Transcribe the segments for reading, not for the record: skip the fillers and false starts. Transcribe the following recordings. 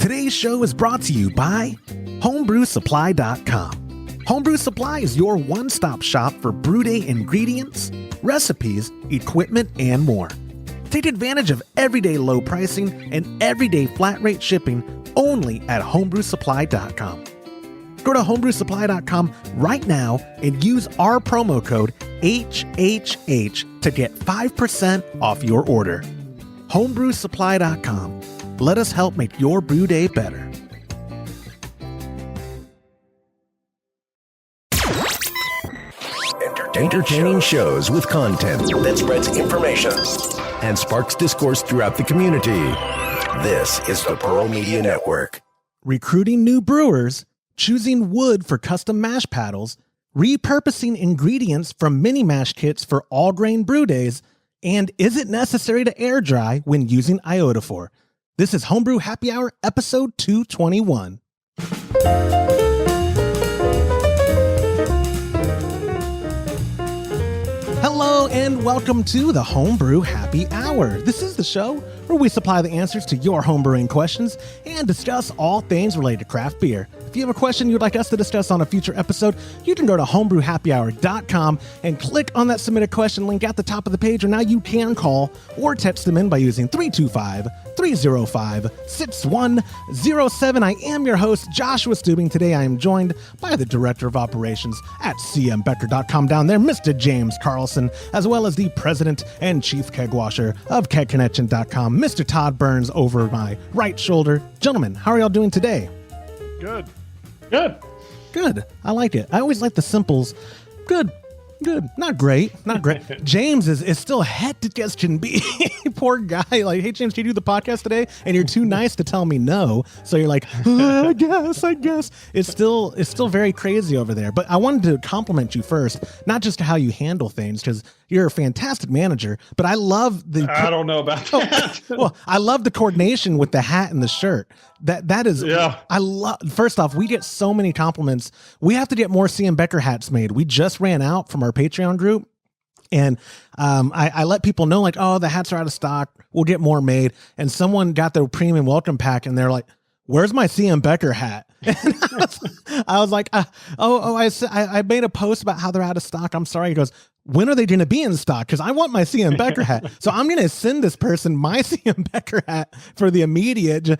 Today's show is brought to you by homebrewsupply.com. Homebrew Supply is your one-stop shop for brew day ingredients, recipes, equipment, and more. Take advantage of everyday low pricing and everyday flat rate shipping only at homebrewsupply.com. Go to homebrewsupply.com right now and use our promo code HHH to get 5% off your order. homebrewsupply.com. Let us help make your brew day better. Entertaining shows with content that spreads information and sparks discourse throughout the community. This is the Pearl Media Network. Recruiting new brewers, choosing wood for custom mash paddles, repurposing ingredients from mini mash kits for all grain brew days, and is it necessary to air dry when using Iodaphor? This is Homebrew Happy Hour, episode 221. Hello and welcome to the Homebrew Happy Hour. This is the show where we supply the answers to your homebrewing questions and discuss all things related to craft beer. If you have a question you'd like us to discuss on a future episode, you can go to homebrewhappyhour.com and click on that submit a question link at the top of the page, or now you can call or text them in by using 325-305-6107. I am your host, Joshua Stubing. Today I am joined by the Director of Operations at cmbecker.com down there, Mr. James Carlson, as well as the President and Chief Keg Washer of kegconnection.com, Mr. Todd Burns over my right shoulder. Gentlemen, how are y'all doing today? Good. I like it. I always like the simples. Good. Not great. James is still hectic as can be. Poor guy. Like, hey, James, can you do the podcast today? And you're too nice to tell me no. So you're like, I guess. It's still very crazy over there. But I wanted to compliment you first, not just how you handle things, because you're a fantastic manager, but I love the... I don't know about that. Well, I love the coordination with the hat and the shirt. That is... Yeah. I love... First off, we get so many compliments. We have to get more CM Becker hats made. We just ran out from our Patreon group. And I let people know, like, oh, the hats are out of stock. We'll get more made. And someone got their premium welcome pack, and they're like, where's my CM Becker hat? And I was like, I made a post about how they're out of stock. I'm sorry. He goes, when are they going to be in stock? Because I want my CM Becker hat. So I'm going to send this person my CM Becker hat for the immediate,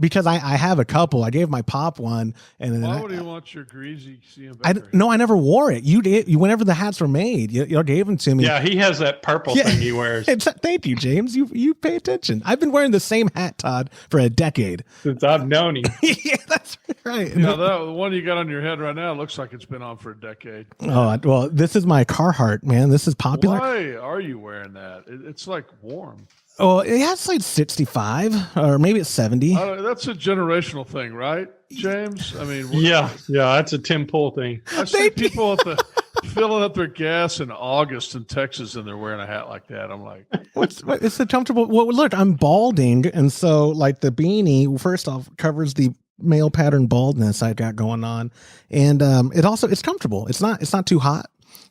because I have a couple. I gave my pop one. And then why would you want your greasy CM Becker? No, I never wore it. You did. Whenever the hats were made, you gave them to me. Yeah, he has that purple thing he wears. Thank you, James. You pay attention. I've been wearing the same hat, Todd, for a decade. Since I've known him. Yeah, that's right. Yeah, the one you got on your head right now looks like it's been on for a decade. Oh, well, this is my Carhartt, man. This is popular. Why are you wearing that? It's like warm. Oh, it's like 65 or maybe it's 70. That's a generational thing, right, James? I mean, yeah, that's a Tim Pool thing. I see people filling up their gas in August in Texas, and they're wearing a hat like that. I'm like, it's a comfortable. Well, look, I'm balding, and so like the beanie first off covers the male pattern baldness I got going on, and it's comfortable. It's not too hot.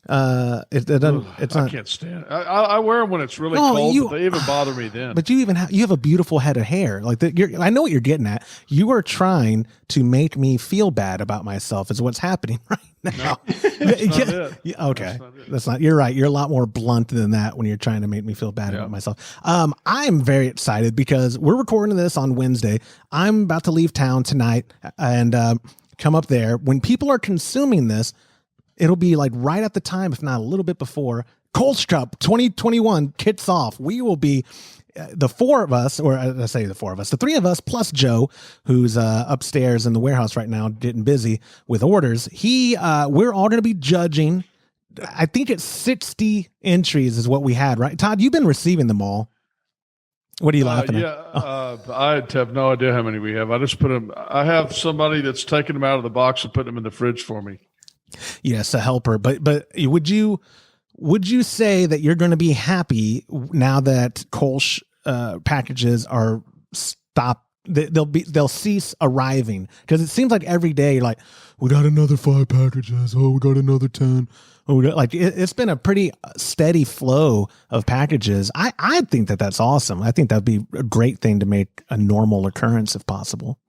I can't stand it. I wear them when it's really cold, but they even bother me then. But you have a beautiful head of hair. Like I know what you're getting at. You are trying to make me feel bad about myself is what's happening right now. No, okay. That's not, you're right. You're a lot more blunt than that when you're trying to make me feel bad about myself. I'm very excited because we're recording this on Wednesday. I'm about to leave town tonight and come up there. When people are consuming this, it'll be like right at the time, if not a little bit before, Kolsch Cup 2021 kicks off. We will be the four of us, or I say the four of us, the three of us plus Joe, who's upstairs in the warehouse right now getting busy with orders. We're all going to be judging. I think it's 60 entries is what we had, right? Todd, you've been receiving them all. What are you laughing at? I have no idea how many we have. I just put them. I have somebody that's taking them out of the box and putting them in the fridge for me. Yes, a helper. But would you say that you're going to be happy now that Kolsch packages are stopped? They'll cease arriving, because it seems like every day you're like, we got another 5 packages. Oh, we got another 10. Oh, it's been a pretty steady flow of packages. I think that's awesome. I think that'd be a great thing to make a normal occurrence if possible.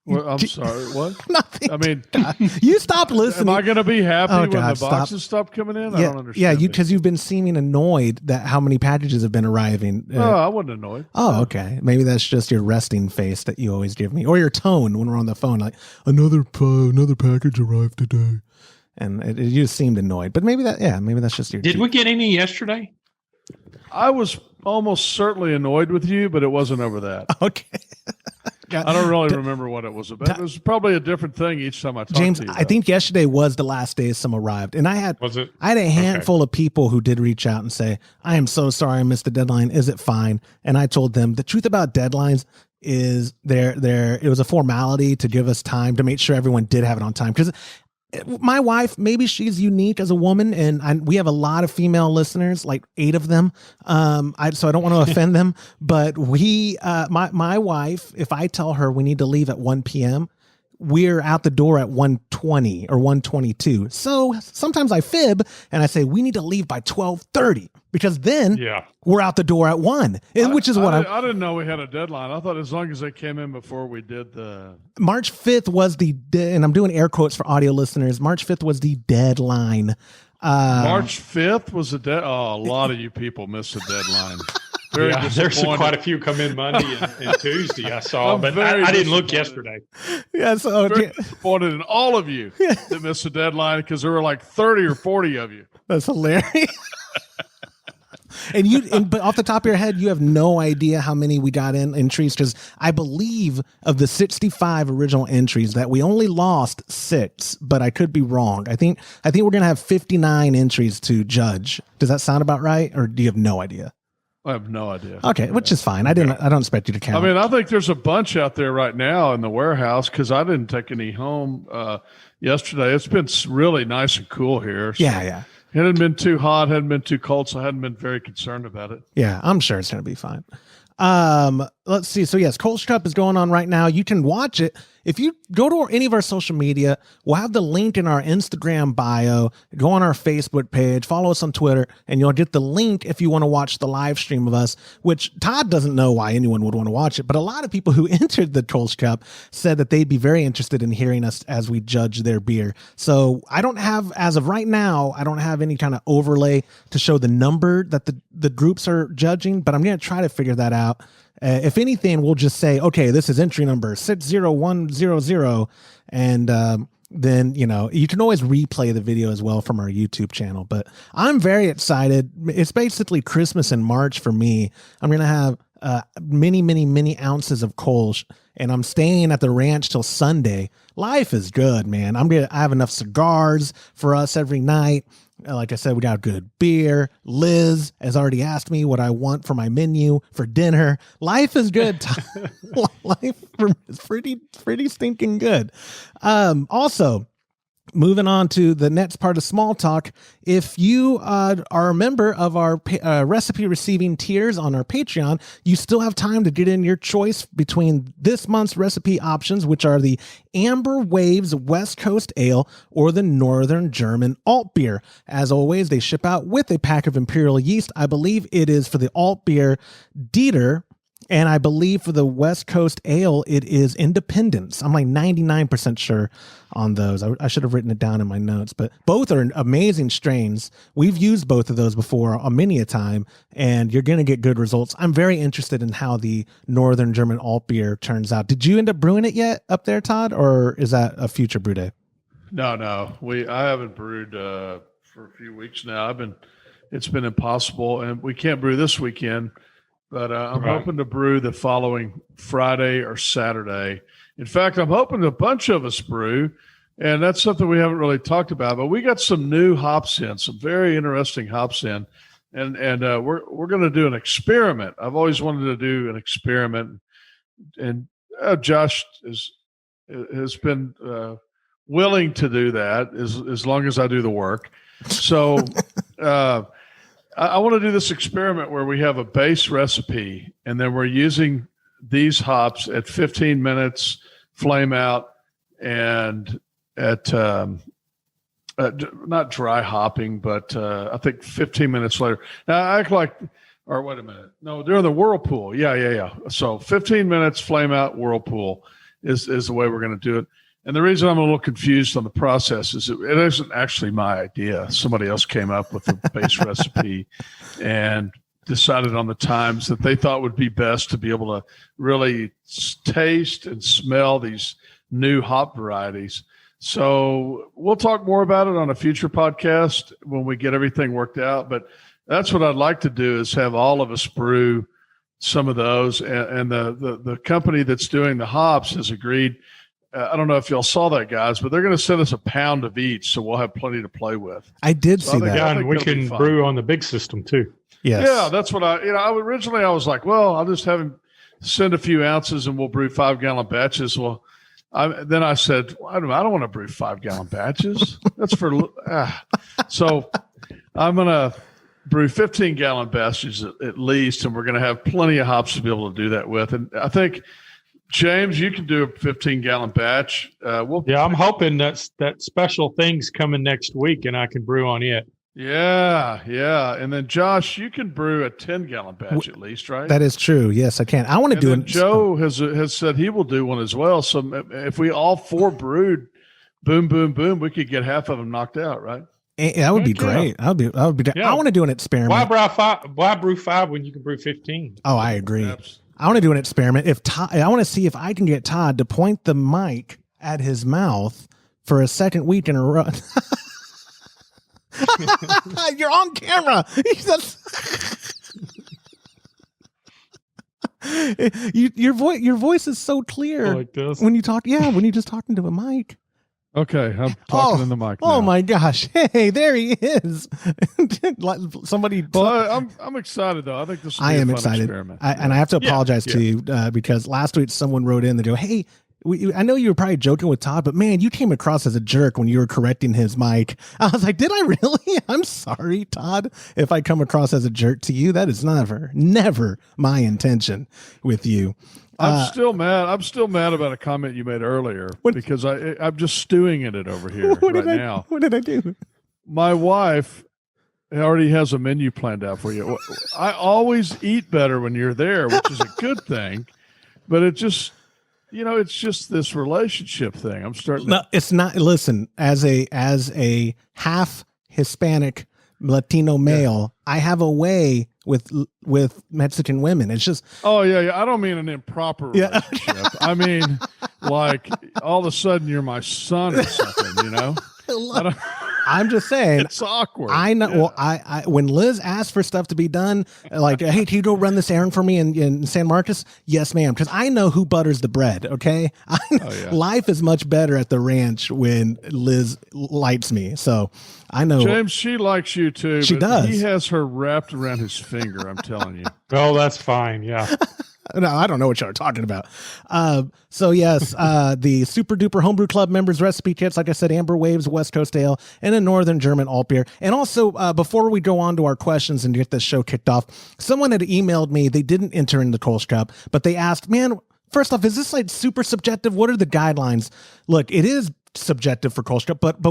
Well, I'm sorry. What? Nothing. I mean, you stopped listening. am I going to be happy when God, the boxes stop coming in? Yeah, I don't understand. Yeah, because you've been seeming annoyed that how many packages have been arriving. I wasn't annoyed. Oh, okay. Maybe that's just your resting face that you always give me, or your tone when we're on the phone, like another package arrived today, and you just seemed annoyed. But maybe that's just your. Did we get any yesterday? I was almost certainly annoyed with you, but it wasn't over that. Okay. I don't really remember what it was about. It was probably a different thing each time I talked James, to you. I think yesterday was the last day some arrived. And I had a handful of people who did reach out and say, I am so sorry I missed the deadline. Is it fine? And I told them the truth about deadlines is it was a formality to give us time to make sure everyone did have it on time. Because my wife, maybe she's unique as a woman, and we have a lot of female listeners, like 8 of them. So I don't want to offend them, but my wife, if I tell her we need to leave at 1 p.m., we're out the door at 1:20 or 1:22. So sometimes I fib and I say we need to leave by 12:30 because then we're out the door at 1, which is what I didn't know we had a deadline. I thought as long as they came in before we did the March 5th was and I'm doing air quotes for audio listeners. March 5th was the deadline. March 5th was the deadline. Oh, a lot of you people missed the deadline. There's quite a few come in Monday and Tuesday. I saw, but I didn't look yesterday. Yeah, so very disappointed in all of you that missed the deadline because there were like 30 or 40 of you. That's hilarious. But off the top of your head, you have no idea how many we got in entries, because I believe of the 65 original entries that we only lost 6, but I could be wrong. I think we're gonna have 59 entries to judge. Does that sound about right, or do you have no idea? I have no idea. Okay, which is fine. I don't expect you to count. I mean, I think there's a bunch out there right now in the warehouse because I didn't take any home yesterday. It's been really nice and cool here. So yeah. It hadn't been too hot, hadn't been too cold, so I hadn't been very concerned about it. Yeah, I'm sure it's going to be fine. Let's see. So yes, Kolsch Cup is going on right now. You can watch it. If you go to any of our social media, we'll have the link in our Instagram bio. Go on our Facebook page, follow us on Twitter, and you'll get the link if you want to watch the live stream of us, which Todd doesn't know why anyone would want to watch it. But a lot of people who entered the Kolsch Cup said that they'd be very interested in hearing us as we judge their beer. So I don't have, as of right now, I don't have any kind of overlay to show the number that the groups are judging, but I'm going to try to figure that out. If anything, we'll just say, okay, this is entry number 60100. And then, you can always replay the video as well from our YouTube channel. But I'm very excited. It's basically Christmas in March for me. I'm going to have many ounces of Kolsch, and I'm staying at the ranch till Sunday. Life is good, man. I have enough cigars for us every night. Like I said, we got good beer. Liz has already asked me what I want for my menu for dinner. Life is good. Life is pretty stinking good. Also, moving on to the next part of small talk. If you are a member of our recipe receiving tiers on our Patreon, you still have time to get in your choice between this month's recipe options, which are the Amber Waves West Coast Ale or the Northern German Alt Beer. As always, they ship out with a pack of Imperial yeast. I believe it is for the Alt Beer Dieter. And I believe for the West Coast Ale, it is Independence. I'm like 99% sure on those. I should have written it down in my notes, but both are amazing strains. We've used both of those before many a time, and you're going to get good results. I'm very interested in how the Northern German Alt Beer turns out. Did you end up brewing it yet up there, Todd, or is that a future brew day? No. I haven't brewed for a few weeks now. It's been impossible, and we can't brew this weekend. But I'm hoping to brew the following Friday or Saturday. In fact, I'm hoping a bunch of us brew, and that's something we haven't really talked about. But we got some new hops in, some very interesting hops in, and we're going to do an experiment. I've always wanted to do an experiment, and Josh has been willing to do that as long as I do the work. So. I want to do this experiment where we have a base recipe, and then we're using these hops at 15 minutes flame out and at not dry hopping, but I think 15 minutes later. Now I act like, or wait a minute. No, they're in the whirlpool. Yeah. So 15 minutes flame out whirlpool. is the way we're going to do it. And the reason I'm a little confused on the process is it isn't actually my idea. Somebody else came up with the base recipe and decided on the times that they thought would be best to be able to really taste and smell these new hop varieties. So we'll talk more about it on a future podcast when we get everything worked out. But that's what I'd like to do, is have all of us brew some of those. And the company that's doing the hops has agreed. I don't know if y'all saw that, guys, but they're going to send us a pound of each, so we'll have plenty to play with. I did see that. Yeah, and we can brew on the big system too. Yes. Yeah, that's what originally I was like, well, I'll just have him send a few ounces and we'll brew 5-gallon batches. Well, then I said, I don't want to brew 5-gallon batches. That's for so I'm going to brew 15-gallon batches at least, and we're going to have plenty of hops to be able to do that with. And I think, James, you can do a 15-gallon batch. I'm hoping that special thing's coming next week, and I can brew on it. Yeah. And then, Josh, you can brew a 10-gallon batch at least, right? That is true. Yes, I can. I want to do it. Joe has said he will do one as well. So if we all 4 brewed, boom, boom, boom, we could get half of them knocked out, right? That would be great. I would be. Yeah. I want to do an experiment. Why brew 5 when you can brew 15? Oh, I agree. I want to do an experiment. I want to see if I can get Todd to point the mic at his mouth for a second week in a row. You're on camera. Your voice is so clear like this. when you talk. Yeah, when you're just talking to a mic. Okay, I'm talking in the mic now. Oh my gosh! Hey, there he is. Somebody. Well, I'm excited though. I think this will be a fun experiment. And I have to apologize to you because last week someone wrote in. They go, "Hey, I know you were probably joking with Todd, but man, you came across as a jerk when you were correcting his mic." I was like, "Did I really? I'm sorry, Todd. If I come across as a jerk to you, that is never my intention with you." I'm still mad. I'm still mad about a comment you made earlier because I'm just stewing in it over here now. What did I do? My wife already has a menu planned out for you. I always eat better when you're there, which is a good thing, but it just, it's just this relationship thing. I'm starting. No, it's not. Listen, as a half Hispanic Latino male, I have a way with Mexican women. It's just I don't mean an improper relationship. I mean like all of a sudden you're my son or something, I'm just saying it's awkward. I know. Yeah. Well, I when Liz asked for stuff to be done, like, hey, can you go run this errand for me in San Marcos? Yes, ma'am. Because I know who butters the bread. Okay, life is much better at the ranch when Liz lights me. So I know, James. She likes you too. She does. He has her wrapped around his finger. I'm telling you. Oh, that's fine. Yeah. No, I don't know what y'all are talking about. So yes, the Super Duper Homebrew Club members recipe kits, like I said, Amber Waves, West Coast Ale, and a Northern German alt beer. And also, before we go on to our questions and get this show kicked off, someone had emailed me. They didn't enter in the Kolsch Cup, but they asked, man, first off, is this like super subjective? What are the guidelines? Look, it is subjective for Kolsch Cup, but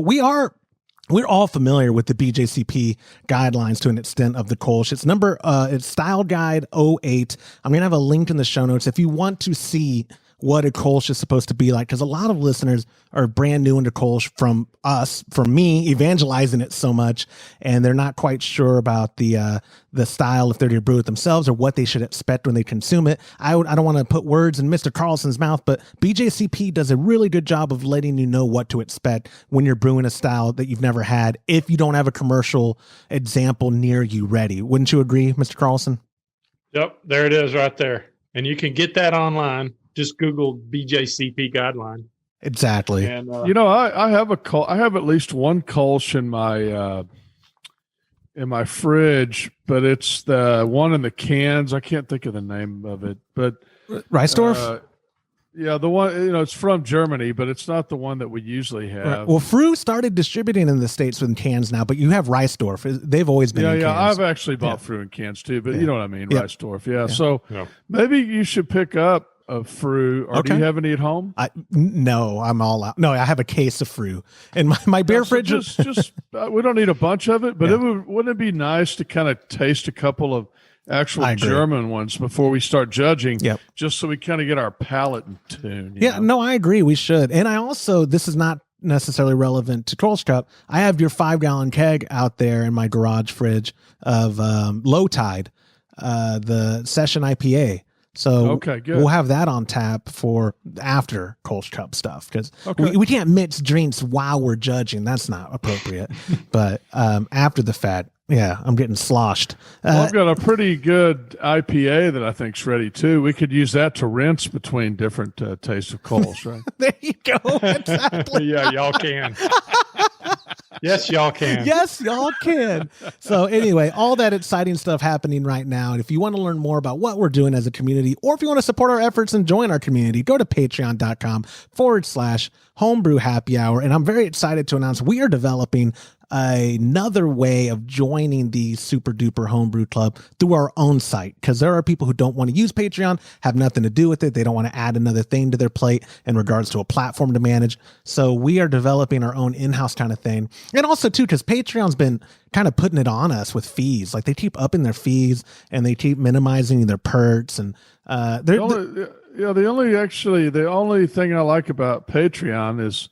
we're all familiar with the BJCP guidelines to an extent of the Kolsch. It's Style Guide 08. I'm going to have a link in the show notes if you want to see what a Kolsch is supposed to be like, because a lot of listeners are brand new into Kolsch from me evangelizing it so much, and they're not quite sure about the style if they're to brew it themselves or what they should expect when they consume it. I don't want to put words in Mr. Carlson's mouth, but BJCP does a really good job of letting you know what to expect when you're brewing a style that you've never had, if you don't have a commercial example near you ready. Wouldn't you agree, Mr. Carlson? Yep, there it is right there. And you can get that online. Just Google BJCP guideline. Exactly. And I have at least one Kolsch in my fridge, but it's the one in the cans. I can't think of the name of it, but Reisdorf. The one, it's from Germany, but it's not the one that we usually have. Right. Well, Fru started distributing in the States with cans now, but you have Reisdorf. They've always been in cans. I've actually bought Fru in cans too, but you know what I mean, Reisdorf. Yeah. So maybe you should pick up a Fru, or do you have any at home? No, I'm all out. No, I have a case of Fru in my beer fridge. Just we don't need a bunch of it, but wouldn't it be nice to kind of taste a couple of actual German ones before we start judging, just so we kind of get our palate in tune. Yeah, no, I agree. We should. And I also, this is not necessarily relevant to Kolsch Cup. I have your 5-gallon keg out there in my garage fridge of Low Tide, the Session IPA. So okay, good. We'll have that on tap for after Kolsch Cup stuff, because we can't mix drinks while we're judging. That's not appropriate. But after the fact, yeah, I'm getting sloshed. Well, I've got a pretty good IPA that I think's ready too. We could use that to rinse between different tastes of Kolsch, right? There you go. Exactly. Yeah, y'all can. Yes, y'all can. Yes, y'all can. So anyway, all that exciting stuff happening right now. And if you want to learn more about what we're doing as a community, or if you want to support our efforts and join our community, go to patreon.com/homebrew happy hour. And I'm very excited to announce we are developing another way of joining the Super Duper Homebrew Club through our own site, because there are people who don't want to use Patreon, have nothing to do with it. They don't want to add another thing to their plate in regards to a platform to manage. So we are developing our own in-house kind of thing. And also too, because Patreon's been kind of putting it on us with fees. Like they keep upping their fees and they keep minimizing their perks. And the only thing I like about Patreon is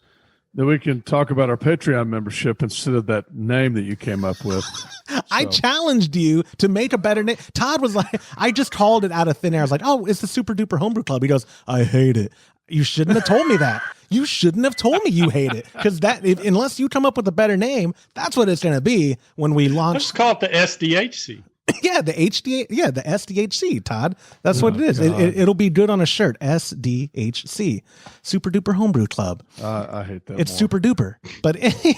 that we can talk about our Patreon membership instead of that name that you came up with. So. I challenged you to make a better name. Todd was like, I just called it out of thin air. I was like, oh, it's the Super Duper Homebrew Club. He goes, I hate it. You shouldn't have told me that. You shouldn't have told me you hate it, because unless you come up with a better name, that's what it's going to be when we launch. Let's call it the SDHC. Yeah, the SDHC, Todd. That's what it is. It'll be good on a shirt. SDHC, Super Duper Homebrew Club. I hate that. It's super duper. But anyway,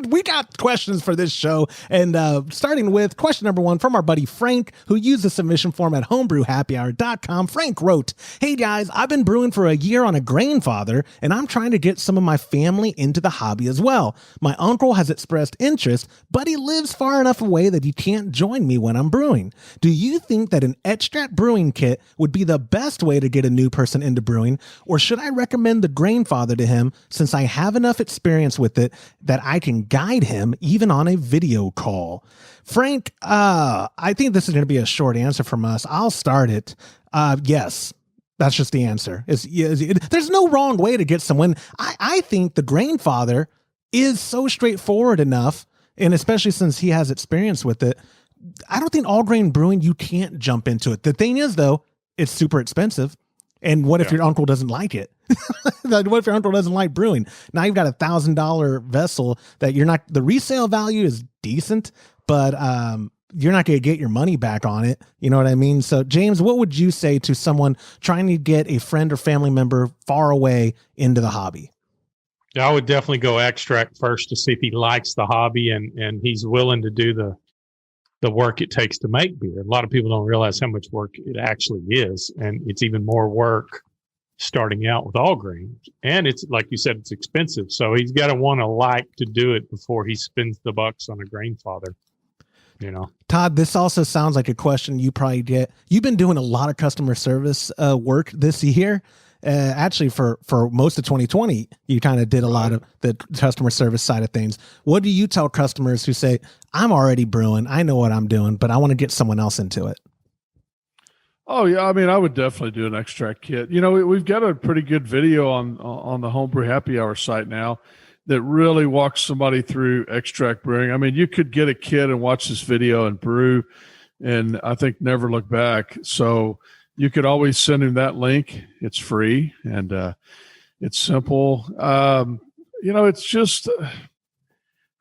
we got questions for this show, and starting with question number 1 from our buddy Frank, who used the submission form at homebrewhappyhour.com. Frank wrote, "Hey guys, I've been brewing for a year on a grainfather, and I'm trying to get some of my family into the hobby as well. My uncle has expressed interest, but he lives far enough away that he can't join me when I'm brewing. Do you think that an extract brewing kit would be the best way to get a new person into brewing, or should I recommend the grainfather to him, since I have enough experience with it that I can guide him even on a video call?" Frank, I think this is going to be a short answer from us. I'll start it. Yes. That's just the answer. There's no wrong way to get someone. I think the grainfather is so straightforward enough, and especially since he has experience with it, I don't think all grain brewing, you can't jump into it. The thing is, though, it's super expensive. And what if your uncle doesn't like it? What if your uncle doesn't like brewing? Now you've got $1,000 vessel that the resale value is decent, but you're not going to get your money back on it. You know what I mean? So James, what would you say to someone trying to get a friend or family member far away into the hobby? Yeah, I would definitely go extract first to see if he likes the hobby and he's willing to do the work it takes to make beer. A lot of people don't realize how much work it actually is. And it's even more work starting out with all grains. And it's, like you said, it's expensive. So he's got to want to like to do it before he spends the bucks on a grainfather, you know. Todd, this also sounds like a question you probably get. You've been doing a lot of customer service work this year. Actually, for most of 2020, you kind of did a lot of the customer service side of things. What do you tell customers who say, I'm already brewing, I know what I'm doing, but I want to get someone else into it? Oh, yeah. I mean, I would definitely do an extract kit. You know, we've got a pretty good video on the Homebrew Happy Hour site now that really walks somebody through extract brewing. I mean, you could get a kit and watch this video and brew, and I think never look back. So you could always send him that link. It's free and it's simple. You know, it's just,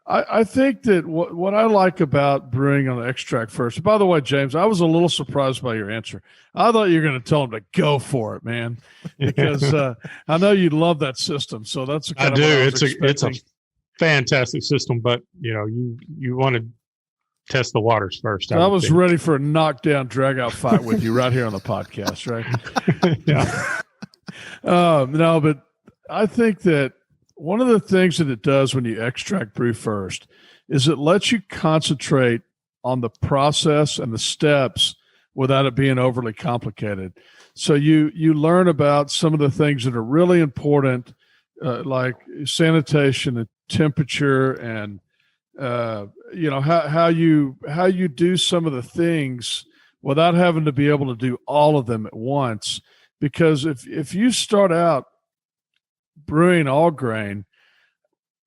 I think that what I like about brewing on the extract first, by the way, James, I was a little surprised by your answer. I thought you were going to tell him to go for it, man, because I know you love that system. So that's I do. It's a fantastic system, but you know, you want to test the waters first. I was ready for a knockdown, drag out fight with you right here on the podcast, right? Yeah. No, but I think that one of the things that it does when you extract brew first is it lets you concentrate on the process and the steps without it being overly complicated. So you learn about some of the things that are really important, like sanitation and temperature and you know, how you do some of the things without having to be able to do all of them at once. Because if you start out brewing all grain,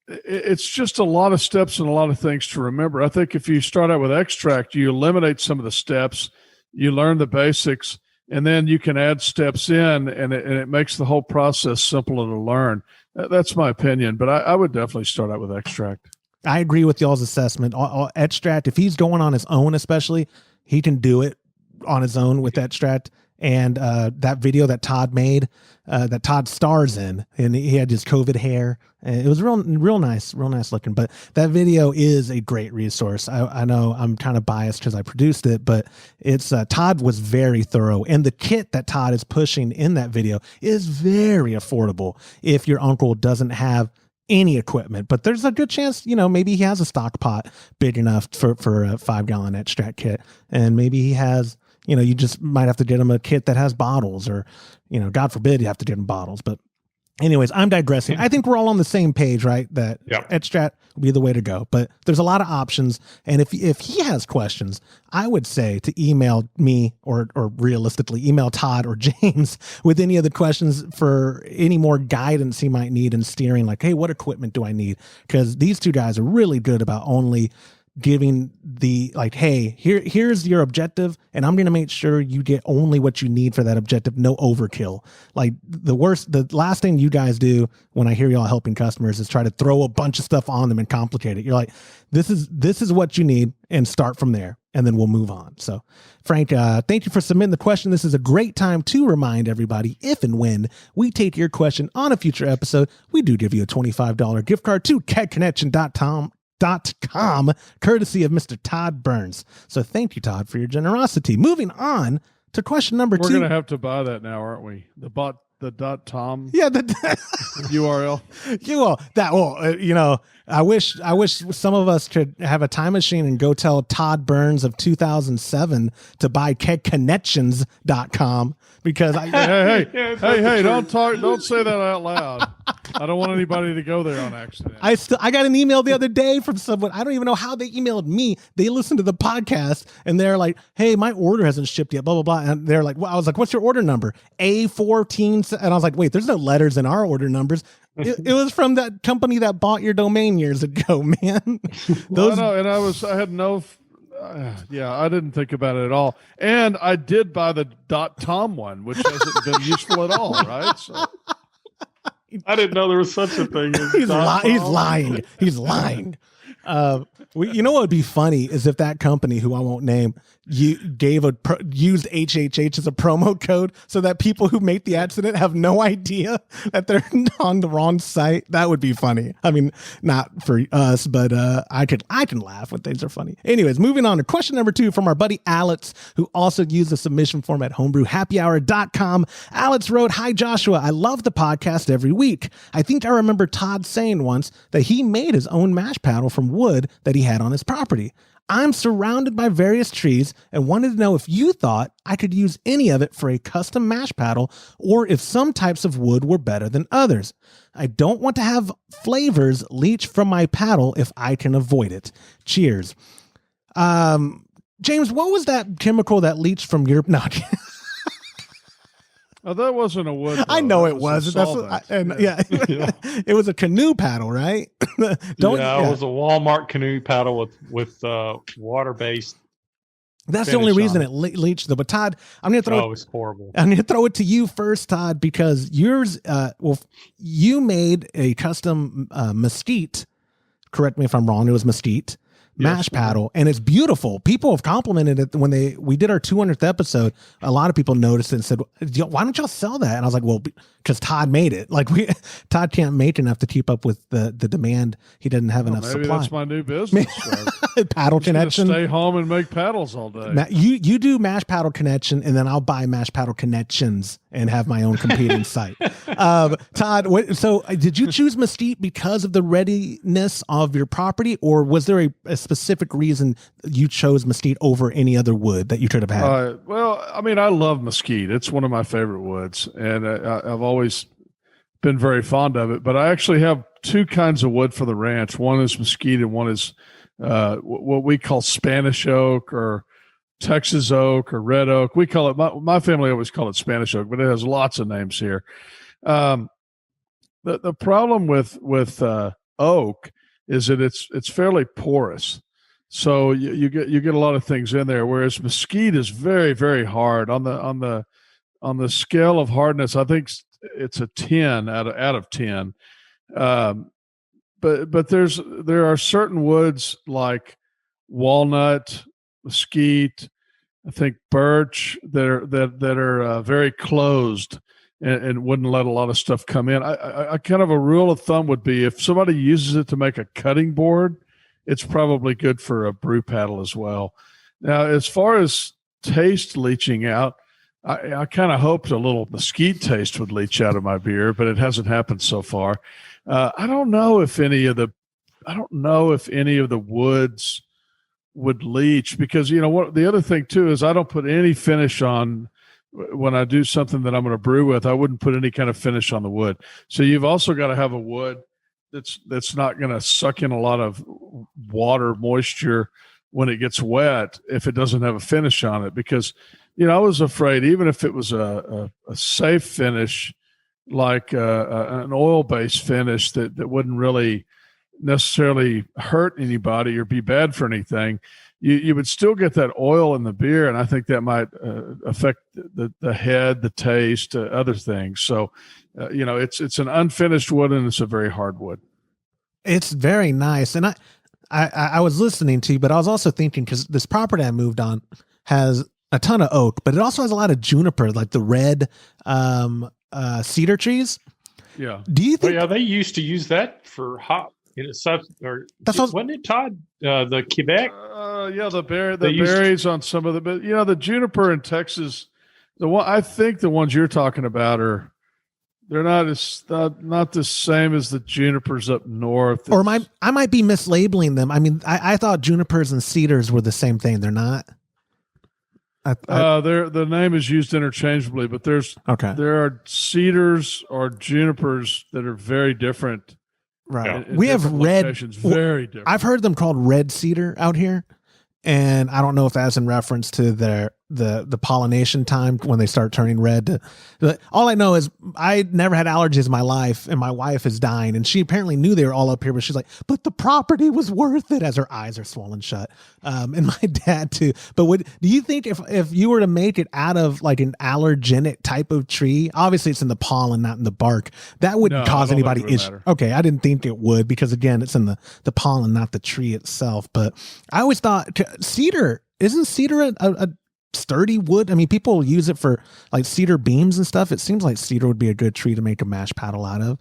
it's just a lot of steps and a lot of things to remember. I think if you start out with extract, you eliminate some of the steps, you learn the basics, and then you can add steps in, and it makes the whole process simpler to learn. That's my opinion, but I would definitely start out with extract. I agree with y'all's assessment. Extract, if he's going on his own, especially, he can do it on his own with extract. And that video that Todd made, that Todd stars in, and he had his COVID hair. It was real nice looking. But that video is a great resource. I know I'm kind of biased because I produced it, but it's Todd was very thorough. And the kit that Todd is pushing in that video is very affordable if your uncle doesn't have any equipment. But there's a good chance, maybe he has a stock pot big enough for a 5-gallon extract kit. And maybe he has, you just might have to get him a kit that has bottles, or, God forbid you have to get him bottles. But anyways, I'm digressing. I think we're all on the same page, right? That extract would be the way to go. But there's a lot of options. And if he has questions, I would say to email me or realistically email Todd or James with any of the questions for any more guidance he might need in steering, like, hey, what equipment do I need? Because these two guys are really good about only giving the, like, hey, here's your objective, and I'm going to make sure you get only what you need for that objective. No overkill. Like the last thing you guys do when I hear y'all helping customers is try to throw a bunch of stuff on them and complicate it. You're like, this is what you need, and start from there, and then we'll move on. So Frank, thank you for submitting the question. This is a great time to remind everybody, if and when we take your question on a future episode, we do give you a $25 gift card to kegconnection.com, courtesy of Mr. Todd Burns. So thank you, Todd, for your generosity. Moving on to question number 2. We're going to have to buy that now, aren't we? The .com. Yeah, the URL. I wish some of us could have a time machine and go tell Todd Burns of 2007 to buy kegconnections.com, because hey, don't say that out loud. I don't want anybody to go there on accident. I got an email the other day from someone. I don't even know how they emailed me. They listened to the podcast and they're like, hey, my order hasn't shipped yet, blah, blah, blah. And they're like, well, I was like, what's your order number? A14. And I was like, wait, there's no letters in our order numbers. It was from that company that bought your domain years ago, man. I know, and I had no, I didn't think about it at all. And I did buy the .com one, which hasn't been useful at all, right? So. I didn't know there was such a thing. He's lying. He's lying. You know what would be funny is if that company, who I won't name, used HHH as a promo code, so that people who make the accident have no idea that they're on the wrong site. That would be funny. I mean, not for us, but I can laugh when things are funny. Anyways, moving on to question number 2 from our buddy Alex, who also used the submission form at homebrewhappyhour.com. Alex wrote, "Hi Joshua, I love the podcast every week. I think I remember Todd saying once that he made his own mash paddle from wood that he had on his property. I'm surrounded by various trees and wanted to know if you thought I could use any of it for a custom mash paddle, or if some types of wood were better than others. I don't want to have flavors leach from my paddle if I can avoid it. Cheers." James, what was that chemical that leached from your... No. Oh, that wasn't a wood. Though. I know it was. It was a canoe paddle, right? It was a Walmart canoe paddle with water-based. That's the only reason it leached, though. But Todd, I'm going to throw. It was horrible. I'm going to throw it to you first, Todd, because yours. You made a custom mesquite. Correct me if I'm wrong. It was mesquite. Mash paddle, and it's beautiful. People have complimented it when we did our 200th episode. A lot of people noticed it and said, "Why don't y'all sell that?" And I was like, "Well, because Todd made it. Like Todd can't make enough to keep up with the demand. He doesn't have enough maybe supply." That's my new business. Paddle connection. Stay home and make paddles all day. You do mash paddle connection, and then I'll buy mash paddle connections and have my own competing site. Todd, so did you choose mesquite because of the readiness of your property, or was there a specific reason you chose mesquite over any other wood that you could have had? Well, I mean, I love mesquite. It's one of my favorite woods, and I've always been very fond of it. But I actually have 2 kinds of wood for the ranch. One is mesquite, and one is what we call Spanish oak or Texas oak or red oak. We call it, my family always call it Spanish oak, but it has lots of names here. The problem with oak is that it's fairly porous. So you get a lot of things in there, whereas mesquite is very, very hard. On the scale of hardness, I think it's a 10 out of 10. But there are certain woods like walnut, mesquite, I think birch that are very closed and wouldn't let a lot of stuff come in. I kind of a rule of thumb would be if somebody uses it to make a cutting board, it's probably good for a brew paddle as well. Now, as far as taste leaching out, I kind of hoped a little mesquite taste would leach out of my beer, but it hasn't happened so far. I don't know if any of the woods would leach, because what the other thing too is I don't put any finish on when I do something that I'm going to brew with. I wouldn't put any kind of finish on the wood. So you've also got to have a wood that's not going to suck in a lot of water moisture when it gets wet if it doesn't have a finish on it. Because I was afraid, even if it was a safe finish, like an oil-based finish that wouldn't really necessarily hurt anybody or be bad for anything, you would still get that oil in the beer, and I think that might affect the head, the taste, other things. So, it's an unfinished wood, and it's a very hard wood. It's very nice, and I was listening to you, but I was also thinking, because this property I moved on has a ton of oak, but it also has a lot of juniper, like the red cedar trees. Yeah. Do you think? Well, yeah, they used to use that for hop. Wasn't it, Todd? The Quebec? The berries on some of the, but the juniper in Texas, I think the ones you're talking about they're not the same as the junipers up north. Or I might be mislabeling them. I mean, I thought junipers and cedars were the same thing. They're not. The name is used interchangeably, but there are cedars or junipers that are very different. Right. We have red. Very different. I've heard them called red cedar out here, and I don't know if that's in reference to the pollination time when they start turning red. All I know is I never had allergies in my life, and my wife is dying, and she apparently knew they were all up here, but she's like, but the property was worth it, as her eyes are swollen shut. And my dad too. But do you think if you were to make it out of like an allergenic type of tree, obviously it's in the pollen, not in the bark, that wouldn't cause anybody issue? Okay, I didn't think it would, because again, it's in the pollen, not the tree itself. But I always thought isn't cedar a sturdy wood? I mean, people use it for like cedar beams and stuff. It seems like cedar would be a good tree to make a mash paddle out of.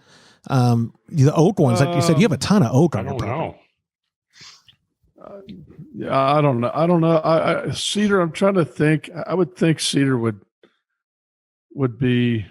The oak ones, like you said, you have a ton of oak on your property. Yeah, I don't know. Cedar, I'm trying to think. I would think cedar would be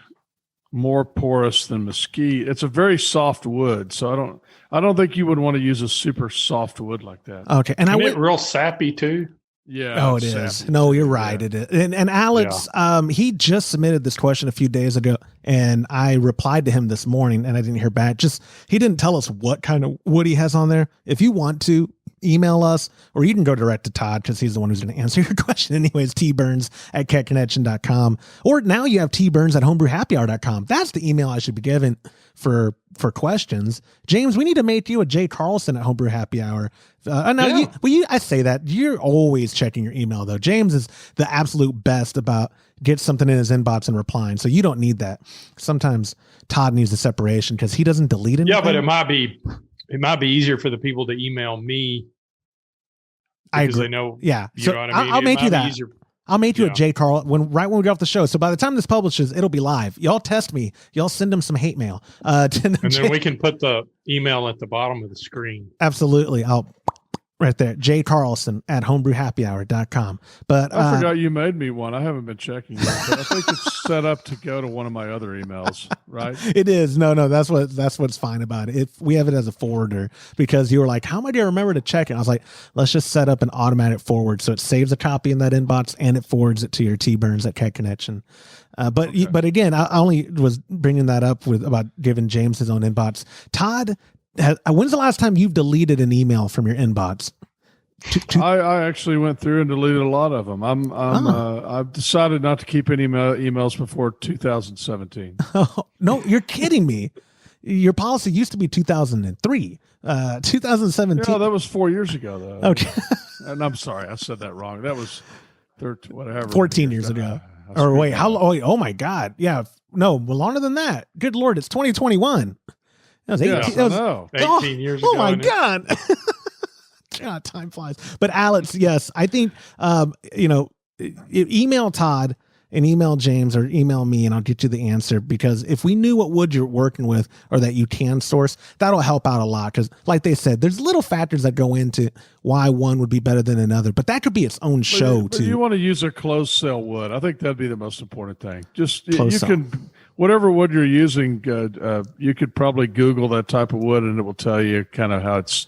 more porous than mesquite. It's a very soft wood, so I don't think you would want to use a super soft wood like that. Okay, and Isn't it real sappy too? Yeah. Oh, it is. No, you're right. Yeah. It is. And Alex, he just submitted this question a few days ago, and I replied to him this morning, and I didn't hear back. He didn't tell us what kind of wood he has on there. If you want to, email us, or you can go direct to Todd, because he's the one who's going to answer your question anyways. tburns@catconnection.com, or now you have tburns@homebrewhappyhour.com. That's the email I should be given for questions. James, we need to make you a J. Carlson at Homebrew Happy Hour. I say that you're always checking your email though. James is the absolute best about get something in his inbox and replying, so you don't need that. Sometimes Todd needs the separation because he doesn't delete anything. Yeah, but it might be easiger for the people to email me. I agree. They know. Yeah. So know what I mean? I'll make you that. I'll make you a J. Carl right when we get off the show. So by the time this publishes, it'll be live. Y'all test me. Y'all send them some hate mail. And then we can put the email at the bottom of the screen. Absolutely. I'll right there. J. Carlson at homebrewhappyhour.com. But I forgot you made me one. I haven't been checking it, but I think it's set up to go to one of my other emails, right? It is. No, that's what's fine about it. We have it as a forwarder, because you were like, how am I going to remember to check it? I was like, let's just set up an automatic forward, so it saves a copy in that inbox and it forwards it to your T-Burns at Cat Connection. But again, I only was bringing that up about giving James his own inbox. Todd, when's the last time you've deleted an email from your inbox? I actually went through and deleted a lot of them. I've decided not to keep any emails before 2017. Oh, no, you're kidding me. Your policy used to be 2003. 2017. No, that was 4 years ago, though. Okay. And I'm sorry, I said that wrong. That was 14 years ago. Or wait, how? Oh my God. Yeah. No, longer than that. Good Lord, it's 2021. That was 18. Yeah, that was 18 years ago. Oh my God. God, time flies. But Alex, yes, I think, email Todd and email James or email me and I'll get you the answer, because if we knew what wood you're working with or that you can source, that'll help out a lot. Because like they said, there's little factors that go into why one would be better than another, but that could be its own show too. You want to use a closed cell wood. I think that'd be the most important thing. Just whatever wood you're using, you could probably Google that type of wood and it will tell you kind of how its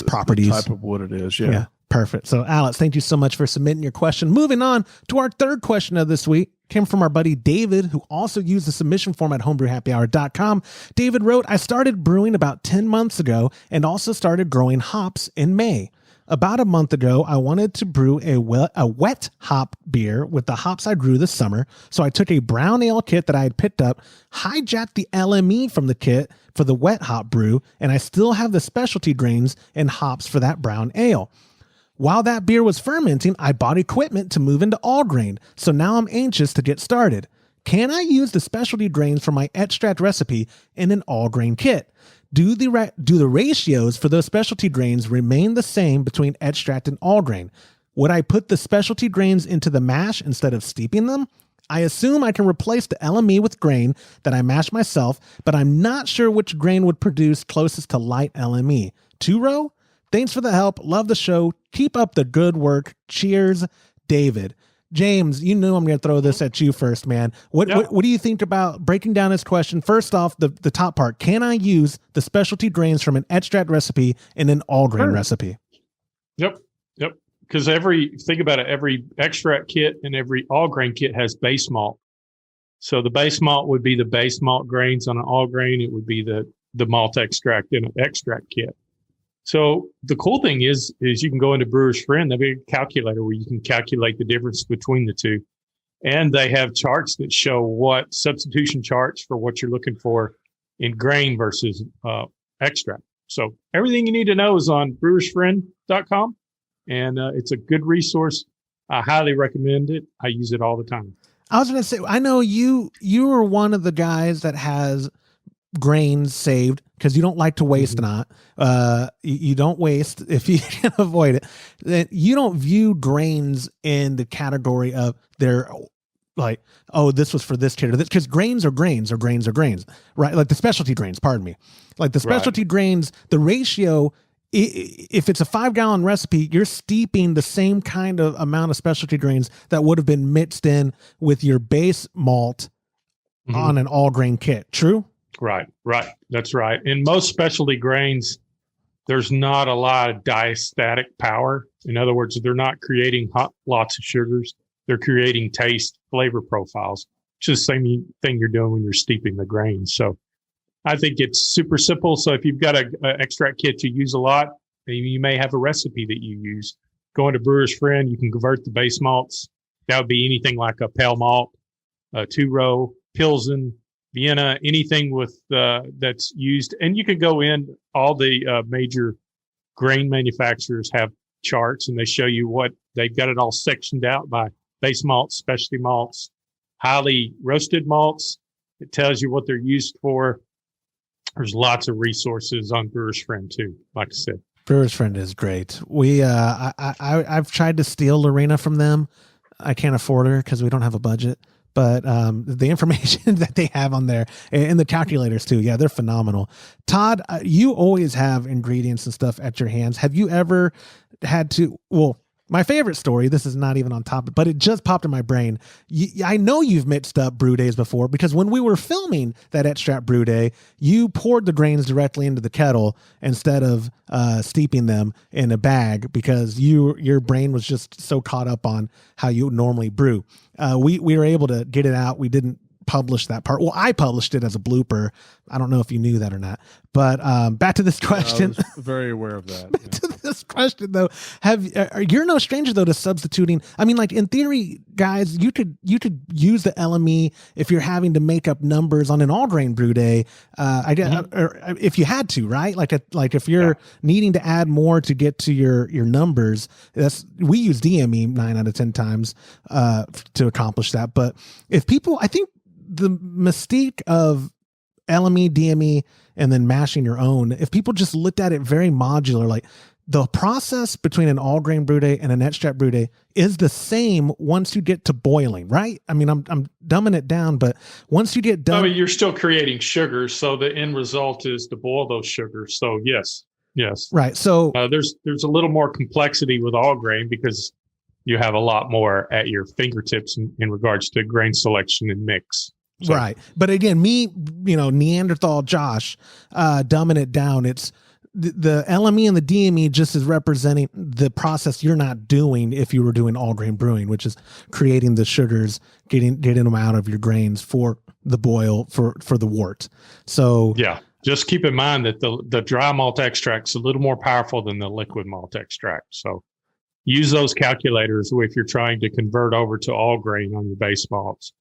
properties, the type of wood it is. Yeah. Perfect. So, Alex, thank you so much for submitting your question. Moving on to our third question of this week, came from our buddy David, who also used the submission form at homebrewhappyhour.com. David wrote, I started brewing about 10 months ago and also started growing hops in May. About a month ago, I wanted to brew a wet hop beer with the hops I grew this summer. So I took a brown ale kit that I had picked up, hijacked the LME from the kit for the wet hop brew, and I still have the specialty grains and hops for that brown ale. While that beer was fermenting, I bought equipment to move into all grain, so now I'm anxious to get started. Can I use the specialty grains for my extract recipe in an all grain kit? Do the ratios for those specialty grains remain the same between extract and all grain? Would I put the specialty grains into the mash instead of steeping them? I assume I can replace the LME with grain that I mash myself, but I'm not sure which grain would produce closest to light LME. 2-row? Thanks for the help. Love the show. Keep up the good work. Cheers, David. James, you knew I'm going to throw this at you first, man. What do you think about breaking down this question? First off, the top part. Can I use the specialty grains from an extract recipe in an all grain recipe? Yep. Because think about it, every extract kit and every all grain kit has base malt. So the base malt would be the base malt grains on an all grain. It would be the malt extract in an extract kit. So the cool thing is you can go into Brewer's Friend. They have a calculator where you can calculate the difference between the two. And they have charts that show what substitution charts for what you're looking for in grain versus extract. So everything you need to know is on brewersfriend.com. And it's a good resource. I highly recommend it. I use it all the time. I was going to say, I know you are one of the guys that has grains saved because you don't like to waste. You don't waste if you can avoid it. Then you don't view grains in the category of they're like, oh, this was for this kid or this, because grains are grains, right? Like the specialty grains, pardon me. Like the specialty grains, the ratio, if it's a 5-gallon recipe, you're steeping the same kind of amount of specialty grains that would have been mixed in with your base malt on an all grain kit. True? Right. That's right. In most specialty grains, there's not a lot of diastatic power. In other words, they're not creating lots of sugars. They're creating taste, flavor profiles, which is the same thing you're doing when you're steeping the grains. So I think it's super simple. So if you've got an extract kit you use a lot, maybe you may have a recipe that you use. Going to Brewer's Friend, you can convert the base malts. That would be anything like a pale malt, a 2-row, Pilsen, Vienna, anything with that's used. And you can go in, all the major grain manufacturers have charts and they show you what they've got it all sectioned out by base malts, specialty malts, highly roasted malts. It tells you what they're used for. There's lots of resources on Brewer's Friend too, like I said. Brewer's Friend is great. We I've tried to steal Lorena from them. I can't afford her because we don't have a budget. But the information that they have on there and the calculators too, yeah, they're phenomenal. Todd, you always have ingredients and stuff at your hands. Have you ever had to? Well, my favorite story, this is not even on topic, but it just popped in my brain. I know you've mixed up brew days before because when we were filming that extract brew day, you poured the grains directly into the kettle instead of steeping them in a bag because your brain was just so caught up on how you normally brew. We were able to get it out. We didn't published that part. Well, I published it as a blooper. I don't know if you knew that or not. But back to this question. I was very aware of that. Back to this question though. You're no stranger though to substituting. I mean, like in theory, guys, you could use the LME if you're having to make up numbers on an all grain brew day. I guess, or if you had to, right? Like if you're needing to add more to get to your numbers, we use DME 9 out of 10 times to accomplish that. But if people, I think the mystique of LME, DME, and then mashing your own, if people just looked at it very modular, like the process between an all grain brew day and an extract brew day is the same once you get to boiling, right? I mean, I'm dumbing it down, but once you get done, I mean, you're still creating sugars, so the end result is to boil those sugars. So yes, right. So there's a little more complexity with all grain because you have a lot more at your fingertips in regards to grain selection and mix. So. Right. But again, me, Neanderthal Josh, dumbing it down. It's the LME and the DME just is representing the process you're not doing if you were doing all grain brewing, which is creating the sugars, getting them out of your grains for the boil for the wort. So yeah, just keep in mind that the dry malt extract's a little more powerful than the liquid malt extract. So use those calculators if you're trying to convert over to all grain on your base malts.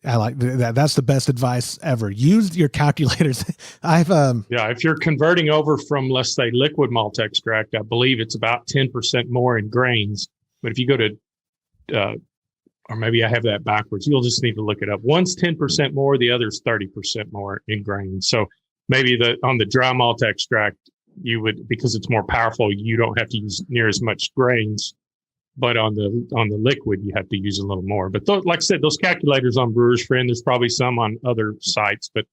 I like that. That's the best advice ever. Use your calculators. If you're converting over from, let's say, liquid malt extract, I believe it's about 10% more in grains. But if you go to, or maybe I have that backwards, you'll just need to look it up. One's 10% more, the other's 30% more in grains. So maybe on the dry malt extract, you would, because it's more powerful, you don't have to use near as much grains. But on the liquid, you have to use a little more. But like I said, those calculators on Brewers Friend, there's probably some on other sites, but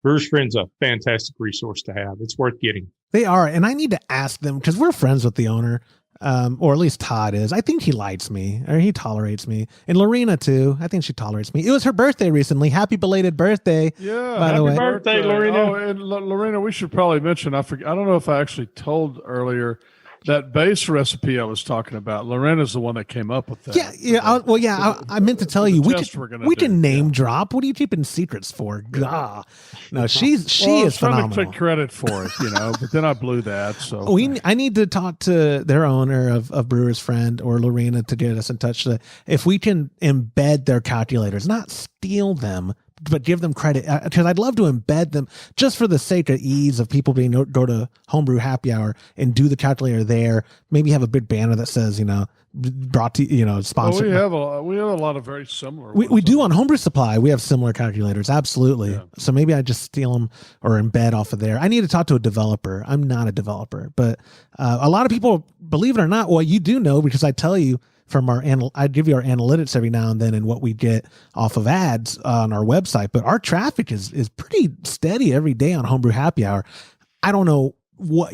Brewers Friend's a fantastic resource to have. It's worth getting. They are, and I need to ask them because we're friends with the owner, or at least Todd is. I think he likes me, or he tolerates me, and Lorena too. I think she tolerates me. It was her birthday recently. Happy belated birthday! Yeah, by the way. Happy birthday, Lorena. Oh, and Lorena, we should probably mention. I don't know if I actually told earlier. That base recipe I was talking about, Lorena's the one that came up with that. I meant to tell you, we can name drop. What are you keeping secrets for? No, she is phenomenal. Trying to take credit for it, but then I blew that. So I need to talk to their owner of Brewer's Friend or Lorena to get us in touch. If we can embed their calculators, not steal them, but give them credit, because I'd love to embed them just for the sake of ease of people being go to Homebrew Happy Hour and do the calculator there. Maybe have a big banner that says, brought to, sponsored. Well, we have a lot of very similar. We do on Homebrew Supply. We have similar calculators. Absolutely. Yeah. So maybe I just steal them or embed off of there. I need to talk to a developer. I'm not a developer, but a lot of people, believe it or not, well, you do know because I tell you, I give you our analytics every now and then and what we get off of ads on our website, but our traffic is pretty steady every day on Homebrew Happy Hour. I don't know what,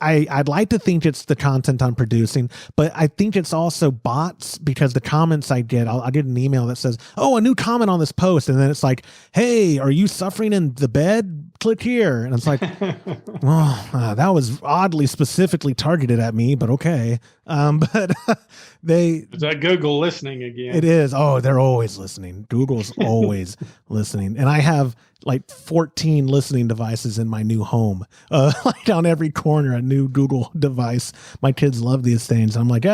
I'd like to think it's the content I'm producing, but I think it's also bots because the comments I get, I'll get an email that says, "Oh, a new comment on this post." And then it's like, "Hey, are you suffering in the bed? Click here." And it's like, that was oddly specifically targeted at me, but okay. But is that Google listening again? It is. Oh, they're always listening. Google's always listening. And I have like 14 listening devices in my new home, like on every corner, a new Google device. My kids love these things. I'm like,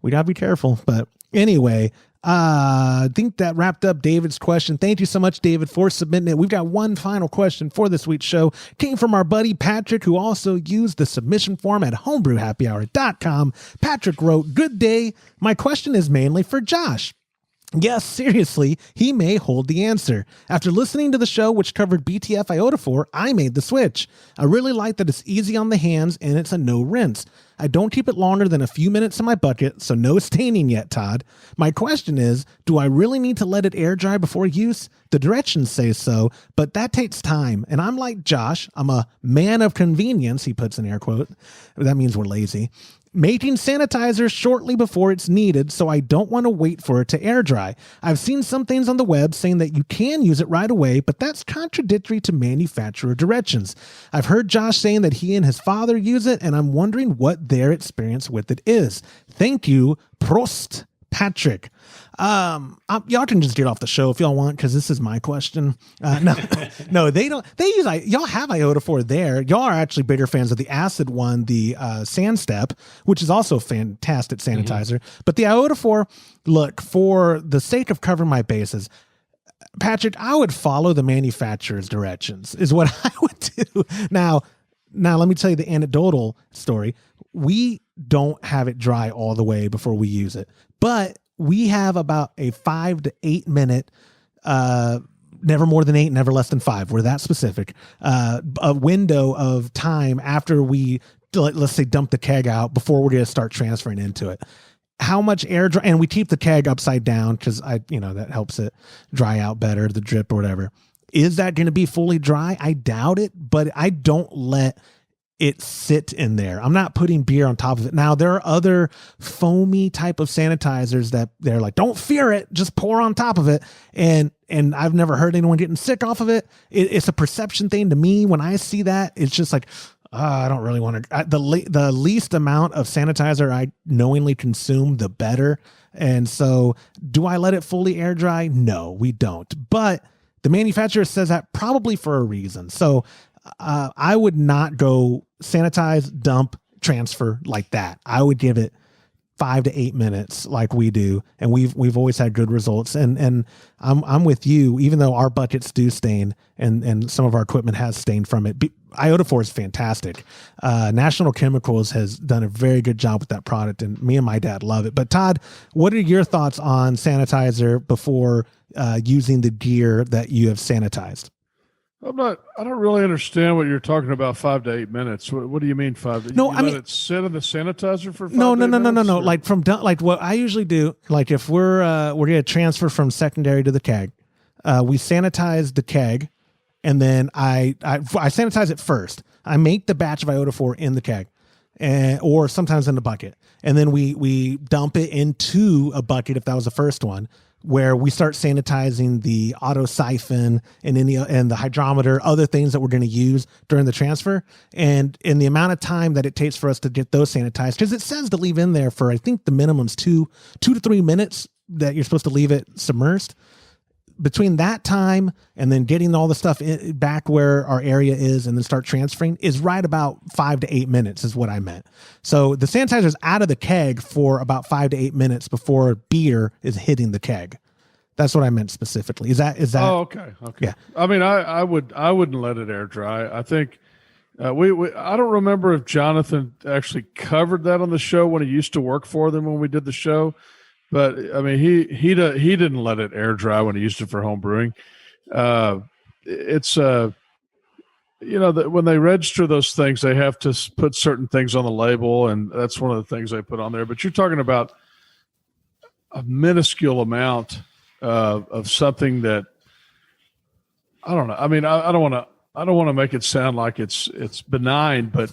we gotta be careful. But anyway, I think that wrapped up David's question. Thank you so much, David, for submitting it. We've got one final question for this week's show. Came from our buddy Patrick, who also used the submission form at homebrewhappyhour.com. Patrick wrote, "Good day. My question is mainly for Josh. Yes, seriously, he may hold the answer. After listening to the show, which covered BTF Iodaphor, I made the switch. I really like that it's easy on the hands and it's a no rinse. I don't keep it longer than a few minutes in my bucket, so no staining yet, Todd. My question is, do I really need to let it air dry before use? The directions say so, but that takes time. And I'm like Josh, I'm a man of convenience," he puts in air quote. That means we're lazy. "Making sanitizer shortly before it's needed, so I don't want to wait for it to air dry. I've seen some things on the web saying that you can use it right away, but that's contradictory to manufacturer directions. I've heard Josh saying that he and his father use it, and I'm wondering what their experience with it is. Thank you, Prost, Patrick, y'all can just get off the show if y'all want, because this is my question. No, they don't. They use y'all have Iodaphor there. Y'all are actually bigger fans of the acid one, the Sand Step, which is also fantastic sanitizer. But the Iodaphor, look, for the sake of covering my bases, Patrick, I would follow the manufacturer's directions is what I would do. Now, let me tell you the anecdotal story. We don't have it dry all the way before we use it, but we have about a 5 to 8 minute, never more than 8, never less than 5. We're that specific, a window of time after we, let's say, dump the keg out before we're going to start transferring into it. How much air dry, and we keep the keg upside down because that helps it dry out better, the drip or whatever. Is that going to be fully dry? I doubt it, but I don't let it sit in there. I'm not putting beer on top of it. Now, there are other foamy type of sanitizers that they're like, don't fear it, just pour on top of it. And I've never heard anyone getting sick off of it. It's a perception thing to me. When I see that, it's just like, I don't really want to. The least amount of sanitizer I knowingly consume, the better. And so, do I let it fully air dry? No, we don't. But the manufacturer says that probably for a reason. So, I would not go sanitize, dump, transfer like that. I would give it 5 to 8 minutes like we do. And we've always had good results. And I'm with you, even though our buckets do stain and some of our equipment has stained from it. Iodaphor is fantastic. National Chemicals has done a very good job with that product, and me and my dad love it. But Todd, what are your thoughts on sanitizer before using the gear that you have sanitized? I don't really understand what you're talking about. 5 to 8 minutes. What do you mean 5? No, I mean, let it sit in the sanitizer for 5 no. to 8 minutes? No. Like what I usually do, like if we're going to transfer from secondary to the keg, we sanitize the keg, and then I sanitize it first. I make the batch of Iodaphor in the keg, or sometimes in the bucket, and then we dump it into a bucket if that was the first one, where we start sanitizing the auto siphon and the hydrometer, other things that we're going to use during the transfer. And in the amount of time that it takes for us to get those sanitized, because it says to leave in there for, I think the minimum's 2 to 3 minutes that you're supposed to leave it submersed. Between that time and then getting all the stuff back where our area is and then start transferring is right about 5 to 8 minutes is what I meant. So the sanitizer is out of the keg for about 5 to 8 minutes before beer is hitting the keg. That's what I meant specifically. Is that? Oh, okay. Yeah. I mean, I wouldn't let it air dry. I think I don't remember if Jonathan actually covered that on the show when he used to work for them when we did the show. But I mean, he didn't let it air dry when he used it for home brewing. It's when they register those things, they have to put certain things on the label, and that's one of the things they put on there. But you're talking about a minuscule amount of something that I don't know. I mean, I don't want to make it sound like it's benign, but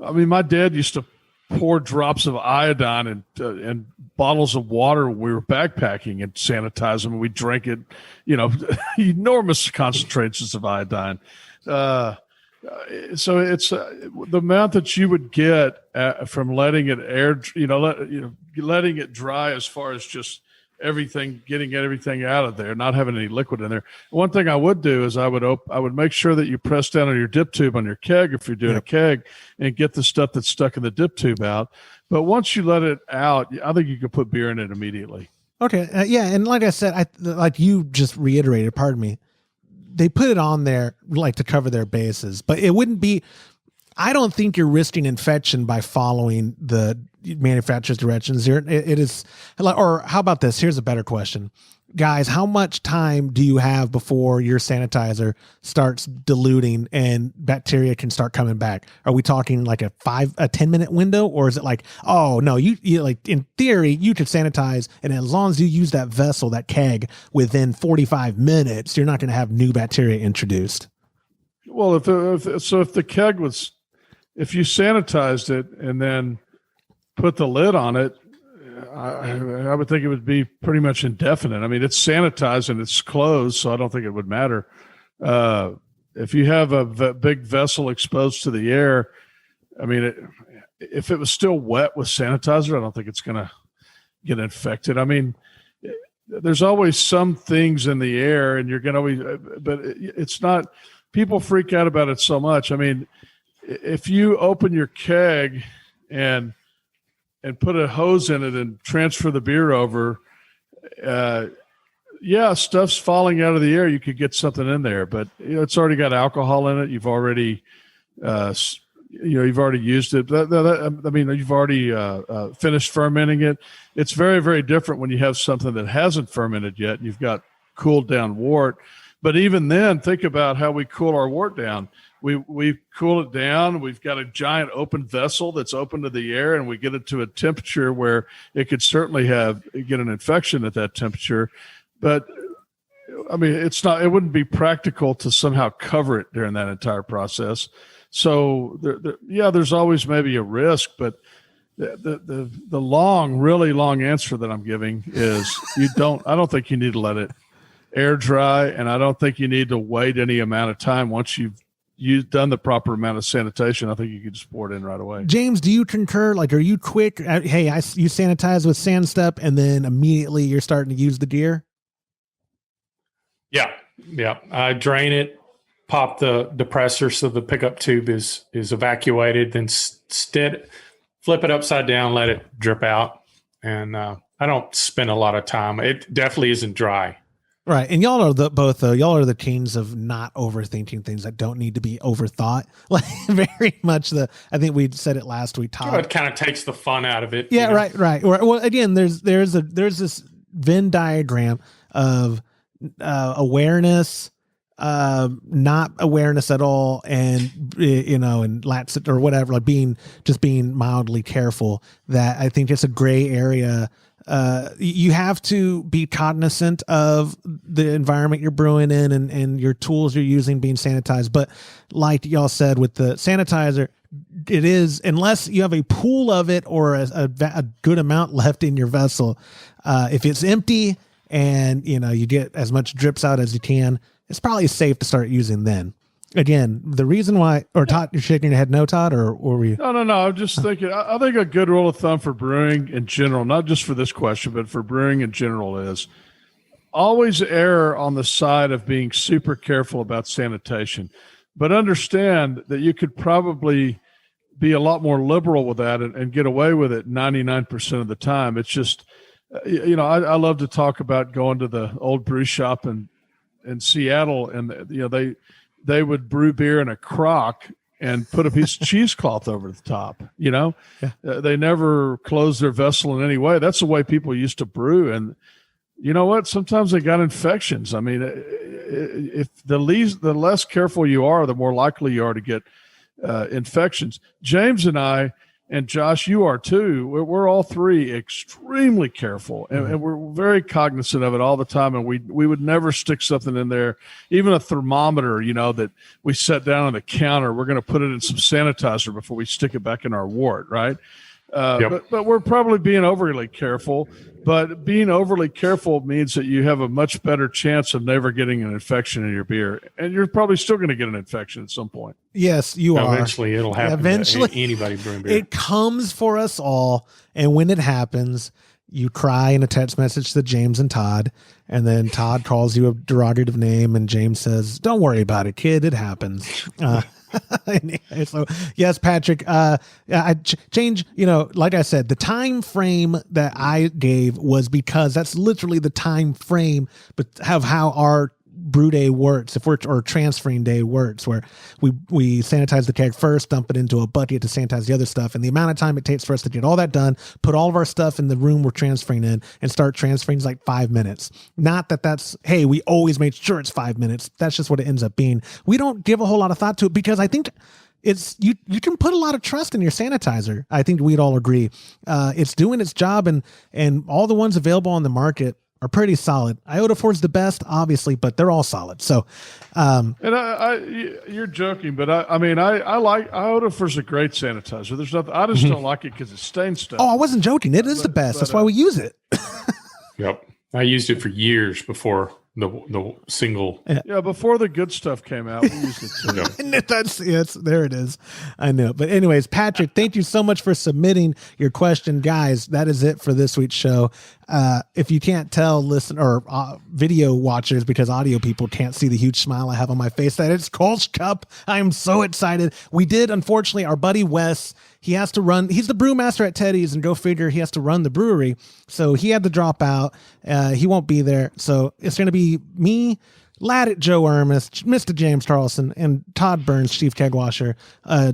I mean, my dad used to pour drops of iodine and bottles of water when we were backpacking and sanitize them. And we drank it, enormous concentrations of iodine. So it's the amount that you would get from letting it air, letting it dry as far as just getting everything out of there, not having any liquid in there. One thing I would do is I would make sure that you press down on your dip tube on your keg if you're doing a keg and get the stuff that's stuck in the dip tube out. But once you let it out, I think you can put beer in it immediately. Okay. Yeah. And like I said, like you just reiterated, pardon me, they put it on there like to cover their bases, but it wouldn't be, I don't think you're risking infection by following the manufacturer's directions here. It is, or how about this? Here's a better question. Guys, how much time do you have before your sanitizer starts diluting and bacteria can start coming back? Are we talking like a 10 minute window, or is it like, oh no, you like in theory you could sanitize, and as long as you use that vessel, that keg, within 45 minutes, you're not going to have new bacteria introduced? Well, if the keg was, if you sanitized it and then put the lid on it, I would think it would be pretty much indefinite. I mean, it's sanitized and it's closed, so I don't think it would matter. If you have a big vessel exposed to the air, I mean, if it was still wet with sanitizer, I don't think it's going to get infected. I mean, there's always some things in the air, and you're going to always, but it's not, people freak out about it so much. I mean, if you open your keg and put a hose in it and transfer the beer over, stuff's falling out of the air. You could get something in there, but it's already got alcohol in it. You've already, you've already used it. You've already finished fermenting it. It's very, very different when you have something that hasn't fermented yet. You've got cooled down wort. But even then, think about how we cool our wort down. We cool it down. We've got a giant open vessel that's open to the air, and we get it to a temperature where it could certainly get an infection at that temperature. But I mean, it wouldn't be practical to somehow cover it during that entire process. So there's always maybe a risk, but the really long answer that I'm giving is I don't think you need to let it air dry, and I don't think you need to wait any amount of time. Once you've done the proper amount of sanitation, I think you can just pour it in right away. James, do you concur? Like, are you quick? Hey, you sanitize with sand step, and then immediately you're starting to use the gear? Yeah. I drain it, pop the depressor so the pickup tube is evacuated, then flip it upside down, let it drip out. And I don't spend a lot of time. It definitely isn't dry. Right. And y'all are y'all are the kings of not overthinking things that don't need to be overthought. Like, very much I think we said it last week, Todd. It kind of takes the fun out of it. Yeah, right. Well, again, there's this Venn diagram of awareness, not awareness at all, and and laxity or whatever, like being mildly careful. That I think it's a gray area. You have to be cognizant of the environment you're brewing in and your tools you're using being sanitized. But like y'all said with the sanitizer, it is, unless you have a pool of it or a good amount left in your vessel, if it's empty and you get as much drips out as you can, it's probably safe to start using then. Again, the reason why, or Todd, you're shaking your head no, Todd, or were you? No. I'm just thinking, I think a good rule of thumb for brewing in general, not just for this question, but for brewing in general, is always err on the side of being super careful about sanitation. But understand that you could probably be a lot more liberal with that and get away with it 99% of the time. It's just, I love to talk about going to the old brew shop in Seattle, and they would brew beer in a crock and put a piece of cheesecloth over the top. They never closed their vessel in any way. That's the way people used to brew. And you know what? Sometimes they got infections. I mean, if the less careful you are, the more likely you are to get infections. James and I, and Josh, you are too. We're all three extremely careful, and we're very cognizant of it all the time. And we would never stick something in there, even a thermometer, that we set down on the counter. We're going to put it in some sanitizer before we stick it back in our wort, right? Yep. But we're probably being overly careful. But being overly careful means that you have a much better chance of never getting an infection in your beer, and you're probably still going to get an infection at some point. Yes, you are. Eventually, it'll happen. Eventually, to anybody brewing beer. It comes for us all, and when it happens, you cry in a text message to James and Todd, and then Todd calls you a derogative name, and James says, "Don't worry about it, kid. It happens." So yes, Patrick, I change, like I said, the time frame that I gave was because that's literally the time frame, but of how our brew day works, or transferring day works, where we sanitize the keg first, dump it into a bucket to sanitize the other stuff, and the amount of time it takes for us to get all that done, put all of our stuff in the room we're transferring in, and start transferring is like 5 minutes. Not that's, hey, we always made sure it's 5 minutes. That's just what it ends up being. We don't give a whole lot of thought to it because I think it's you can put a lot of trust in your sanitizer. I think we'd all agree. It's doing its job, and all the ones available on the market are pretty solid. Iodaphor's the best, obviously, but they're all solid. So, and you're joking, but I like Iodaphor's a great sanitizer. There's nothing. I just don't like it because it stains stuff. Oh, I wasn't joking. It is the best. That's why we use it. Yep, I used it for years before the single. Yeah, before the good stuff came out, we used it too. There it is. I know. But anyways, Patrick, thank you so much for submitting your question. Guys, that is it for this week's show. If you can't tell, listen, or video watchers, because audio people can't see the huge smile I have on my face, that it's Kolsch Cup. I am so excited. We did, unfortunately, our buddy Wes, he has to run. He's the brewmaster at Teddy's, and go figure, he has to run the brewery. So he had to drop out. He won't be there. So it's going to be me, Laddit Joe Ermis, Mr. James Carlson, and Todd Burns, Chief Kegwasher,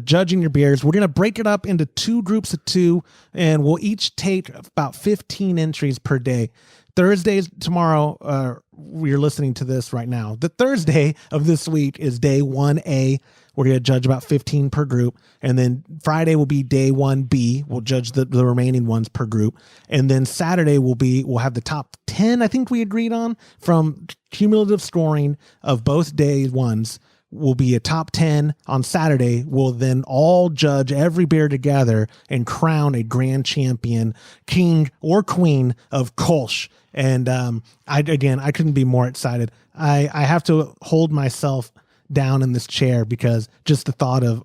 judging your beers. We're going to break it up into 2 groups of 2, and we'll each take about 15 entries per day. Thursdays tomorrow, you're listening to this right now. The Thursday of this week is day 1A. We're going to judge about 15 per group. And then Friday will be day 1B. We'll judge the remaining ones per group. And then Saturday we'll have the top 10, I think we agreed on, from cumulative scoring of both day ones. Will be a top 10 on Saturday. We'll then all judge every beer together and crown a grand champion, king or queen of Kolsch. And I couldn't be more excited. I have to hold myself down in this chair because just the thought of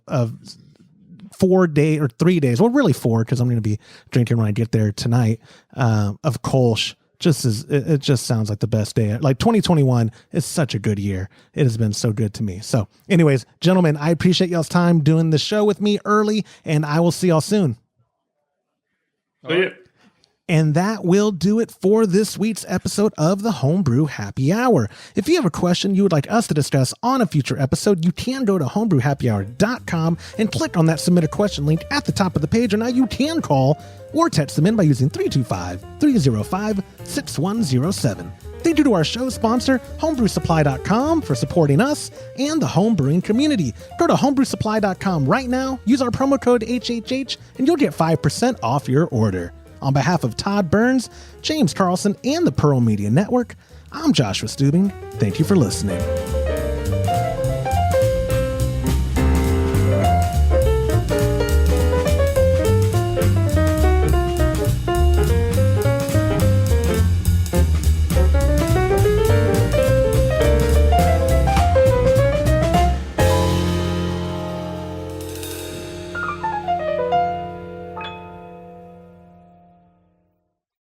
4 days or 3 days, well, really 4, because I'm going to be drinking when I get there tonight, of Kolsch. It just sounds like the best day. Like 2021 is such a good year. It has been so good to me. So anyways, gentlemen, I appreciate y'all's time doing the show with me early, and I will see y'all soon. See ya. And that will do it for this week's episode of the Homebrew Happy Hour. If you have a question you would like us to discuss on a future episode, you can go to homebrewhappyhour.com and click on that submit a question link at the top of the page, or now you can call or text them in by using 325-305-6107. Thank you to our show sponsor, homebrewsupply.com, for supporting us and the homebrewing community. Go to homebrewsupply.com right now, use our promo code HHH, and you'll get 5% off your order. On behalf of Todd Burns, James Carlson, and the Pearl Media Network, I'm Joshua Stubing. Thank you for listening.